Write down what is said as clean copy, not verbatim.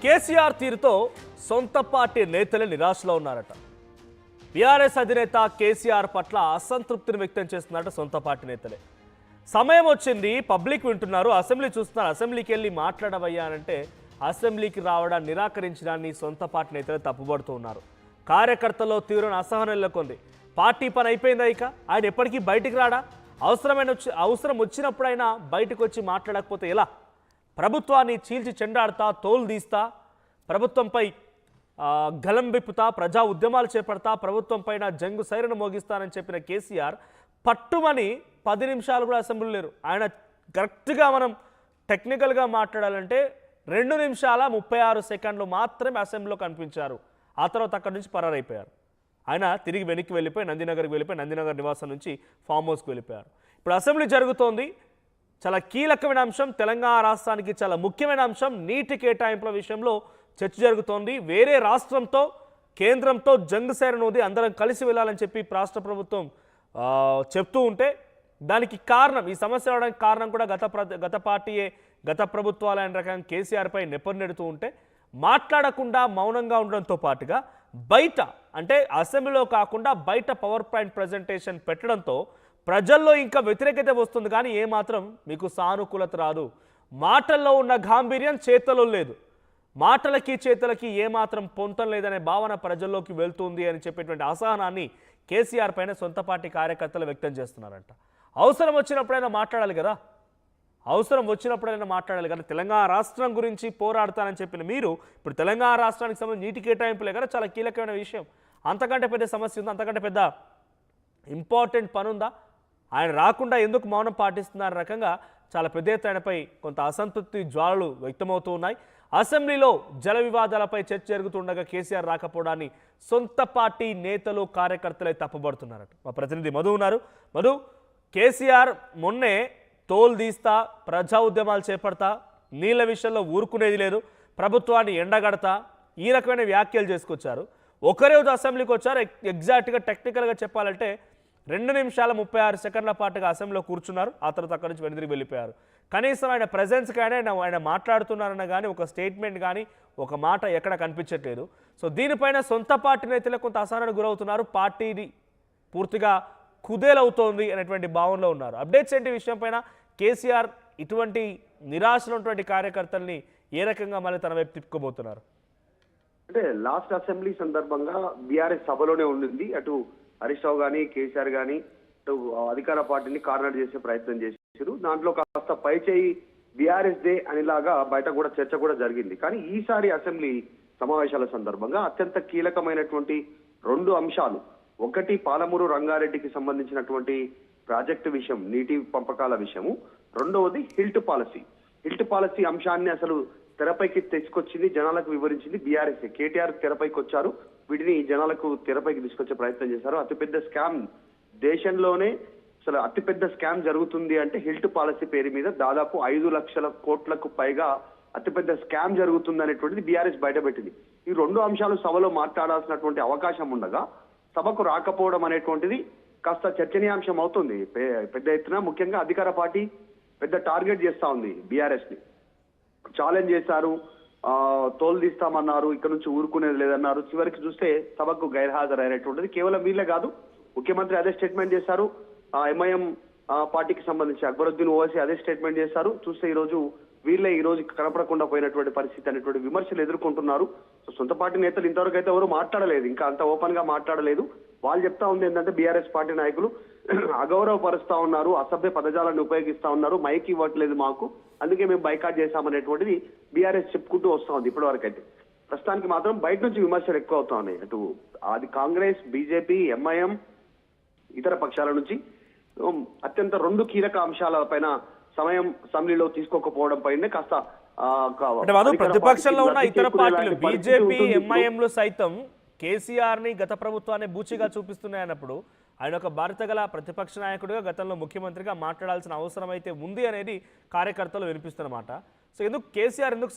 కేసీఆర్ తీరుతో సొంత పార్టీ నేతలే నిరాశలో ఉన్నారట. బీఆర్ఎస్ అధినేత కేసీఆర్ పట్ల అసంతృప్తిని వ్యక్తం చేస్తున్నారట సొంత పార్టీ నేతలే. సమయం వచ్చింది, పబ్లిక్ వింటున్నారు, అసెంబ్లీ చూస్తున్నారు, అసెంబ్లీకి వెళ్ళి మాట్లాడవయ్యా అంటే అసెంబ్లీకి రావడానికి నిరాకరించడాన్ని సొంత పార్టీ నేతలే తప్పుపడుతూ ఉన్నారు. కార్యకర్తల్లో తీవ్రమైన అసహనం నెలకొంది. పార్టీ పని అయిపోయిందా, ఇక ఆయన ఎప్పటికీ బయటికి రాడా? అవసరం వచ్చినప్పుడైనా బయటకు వచ్చి మాట్లాడకపోతే ఎలా? ప్రభుత్వాన్ని చీల్చి చెండాడుతా, తోలు తీస్తా, ప్రభుత్వంపై గలం విప్పుతా, ప్రజా ఉద్యమాలు చేపడతా, ప్రభుత్వం పైన జంగు సైరను మోగిస్తానని చెప్పిన కేసీఆర్ పట్టుమని 10 నిమిషాలు కూడా అసెంబ్లీ లేరు. ఆయన కరెక్ట్గా మనం టెక్నికల్గా మాట్లాడాలంటే 2 నిమిషాల 36 సెకండ్లు మాత్రమే అసెంబ్లీలో కనిపించారు. ఆ తర్వాత అక్కడి నుంచి పరారైపోయారు. ఆయన తిరిగి వెనక్కి వెళ్ళిపోయి నందినగర్కి వెళ్ళిపోయి నందినగర్ నివాసం నుంచి ఫామ్ హౌస్కి వెళ్ళిపోయారు. ఇప్పుడు అసెంబ్లీ జరుగుతోంది. చాలా కీలకమైన అంశం, తెలంగాణ రాష్ట్రానికి చాలా ముఖ్యమైన అంశం. నీటి కేటాయింపుల విషయంలో చర్చ జరుగుతోంది. వేరే రాష్ట్రంతో కేంద్రంతో జంగు సైరనోది అందరం కలిసి వెళ్ళాలని చెప్పి రాష్ట్ర ప్రభుత్వం చెప్తూ ఉంటే దానికి కారణం, ఈ సమస్య రావడానికి కారణం కూడా గత పార్టీయే, గత ప్రభుత్వాలు అనే రకంగా కేసీఆర్పై నెపన్నెడుతూ ఉంటే మాట్లాడకుండా మౌనంగా ఉండడంతో పాటుగా బయట అంటే అసెంబ్లీలో కాకుండా బయట పవర్ పాయింట్ ప్రజెంటేషన్ పెట్టడంతో ప్రజల్లో ఇంకా వ్యతిరేకత వస్తుంది, కానీ ఏమాత్రం మీకు సానుకూలత రాదు. మాటల్లో ఉన్న గాంభీర్యం చేతలో లేదు. మాటలకి చేతలకి ఏమాత్రం పొంతం లేదనే భావన ప్రజల్లోకి వెళ్తుంది అని చెప్పేటువంటి అసహనాన్ని కేసీఆర్ పైన సొంత పార్టీ కార్యకర్తలు వ్యక్తం చేస్తున్నారంట. అవసరం వచ్చినప్పుడైనా మాట్లాడాలి కదా, కానీ తెలంగాణ రాష్ట్రం గురించి పోరాడతానని చెప్పిన మీరు ఇప్పుడు తెలంగాణ రాష్ట్రానికి సంబంధించి నీటి కేటాయింపులే కదా చాలా కీలకమైన విషయం. అంతకంటే పెద్ద సమస్య ఉందా? అంతకంటే పెద్ద ఇంపార్టెంట్ పని ఉందా? ఆయన రాకుండా ఎందుకు మౌనం పాటిస్తున్నారు రకంగా చాలా పెద్ద ఎత్తునపై కొంత అసంతృప్తి జ్వాలలు వ్యక్తమవుతూ ఉన్నాయి. అసెంబ్లీలో జల వివాదాలపై చర్చ జరుగుతుండగా కేసీఆర్ రాకపోవడాన్ని సొంత పార్టీ నేతలు కార్యకర్తలే తప్పుపడుతున్నారట. మా ప్రతినిధి మధు ఉన్నారు. మధు, కేసీఆర్ మొన్నే తోలు తీస్తా, ప్రజా ఉద్యమాలు చేపడతా, నీళ్ళ విషయంలో ఊరుకునేది లేదు, ప్రభుత్వాన్ని ఎండగడతా, ఈ రకమైన వ్యాఖ్యలు చేసుకొచ్చారు. ఒకరే రోజు అసెంబ్లీకి వచ్చారు. ఎగ్జాక్ట్గా టెక్నికల్గా చెప్పాలంటే 2 నిమిషాల 36 సెకండ్ల పాటుగా అసెంబ్లీలో కూర్చున్నారు. ఆ తర్వాత అక్కడి నుంచి వెనుదిరిగి వెళ్ళిపోయారు. కనీసం ఆయన ప్రెజెన్స్ కానీ ఆయన మాట్లాడుతున్నారన్న కానీ ఒక స్టేట్మెంట్ కానీ ఒక మాట ఎక్కడ కనిపించట్లేదు. సో దీనిపైన సొంత పార్టీ నేతలు కొంత అసహనానికి గురవుతున్నారు. పార్టీని పూర్తిగా కుదేలవుతోంది అనేటువంటి భావనలో ఉన్నారు. అప్డేట్స్ ఏంటి విషయం పైన? కేసీఆర్ ఇటువంటి నిరాశలో ఉన్నటువంటి కార్యకర్తల్ని ఏ రకంగా మళ్ళీ తన వైపు తిప్పుకోబోతున్నారు? అంటే లాస్ట్ అసెంబ్లీ సందర్భంగా బీఆర్ఎస్ సభలోనే ఉండింది. అటు హరీష్ రావు కానీ కేసీఆర్ కానీ అటు అధికార పార్టీని కార్నర్ చేసే ప్రయత్నం చేశారు. దాంట్లో కాస్త పై చేయి బీఆర్ఎస్ దే అనేలాగా బయట కూడా చర్చ కూడా జరిగింది. కానీ ఈసారి అసెంబ్లీ సమావేశాల సందర్భంగా అత్యంత కీలకమైనటువంటి 2 అంశాలు, ఒకటి పాలమూరు రంగారెడ్డికి సంబంధించినటువంటి ప్రాజెక్టు విషయం, నీటి పంపకాల విషయము, రెండవది హిల్ట్ పాలసీ అంశాన్ని అసలు తెరపైకి తెచ్చుకొచ్చింది, జనాలకు వివరించింది బీఆర్ఎస్. కేటీఆర్ తెరపైకి వచ్చారు, వీటిని జనాలకు తెరపైకి తీసుకొచ్చే ప్రయత్నం చేశారు. అతిపెద్ద స్కామ్ దేశంలోనే, అసలు అతిపెద్ద స్కామ్ జరుగుతుంది అంటే హిల్ట్ పాలసీ పేరు మీద దాదాపు 5 లక్షల కోట్లకు పైగా అతిపెద్ద స్కామ్ జరుగుతుంది అనేటువంటిది బీఆర్ఎస్ బయటపెట్టింది. ఈ 2 అంశాలు సభలో మాట్లాడాల్సినటువంటి అవకాశం ఉండగా సభకు రాకపోవడం అనేటువంటిది కాస్త చర్చనీయాంశం అవుతుంది పెద్ద ఎత్తున. ముఖ్యంగా అధికార పార్టీ పెద్ద టార్గెట్ చేస్తా ఉంది బీఆర్ఎస్ ని. ఛాలెంజ్ చేశారు, తోలు తీస్తామన్నారు, ఇక్కడ నుంచి ఊరుకునేది లేదన్నారు. చివరికి చూస్తే సభకు గైర్హాజరైనటువంటిది కేవలం వీళ్ళే కాదు, ముఖ్యమంత్రి అదే స్టేట్మెంట్ చేశారు. ఎంఐఎం పార్టీకి సంబంధించి అక్బరుద్దీన్ ఓవైసీ అదే స్టేట్మెంట్ చేశారు. చూస్తే ఈ రోజు వీళ్ళే ఈ రోజు కనపడకుండా పోయినటువంటి పరిస్థితి అనేటువంటి విమర్శలు ఎదుర్కొంటున్నారు. సో సొంత పార్టీ నేతలు ఇంతవరకు అయితే ఎవరు మాట్లాడలేదు, ఇంకా అంత ఓపెన్ గా మాట్లాడలేదు. వాళ్ళు చెప్తా ఉంది ఏంటంటే బీఆర్ఎస్ పార్టీ నాయకులు అగౌరవపరుస్తా ఉన్నారు, అసభ్య పదజాలాన్ని ఉపయోగిస్తా ఉన్నారు, మైక్ ఇవ్వట్లేదు మాకు, అందుకే మేము బైకాట్ చేశామనేటువంటిది బీఆర్ఎస్ చెప్పుకుంటూ వస్తా ఉంది ఇప్పటి వరకు అయితే. ప్రస్తుతానికి మాత్రం బయట నుంచి విమర్శలు ఎక్కువ అవుతా ఉన్నాయి. అటు అది కాంగ్రెస్, బీజేపీ, ఎంఐఎం, ఇతర పక్షాల నుంచి అత్యంత 2 కీలక అంశాల పైన సమయం అసెంబ్లీలో తీసుకోకపోవడం పైన కాస్త ప్రతిపక్షంలో ఉన్న ఇతర పార్టీలు బీజేపీ, ఎంఐఎంలు సైతం కేసీఆర్ ని గత ప్రభుత్వాన్ని బూచిగా చూపిస్తున్నాయన్నప్పుడు ఆయన ఒక బాధ్యత గల ప్రతిపక్ష నాయకుడిగా గతంలో ముఖ్యమంత్రిగా మాట్లాడాల్సిన అవసరం అయితే ఉంది అనేది కార్యకర్తలు వినిపిస్తున్నమాట. సో కేసీఆర్ ఎందుకు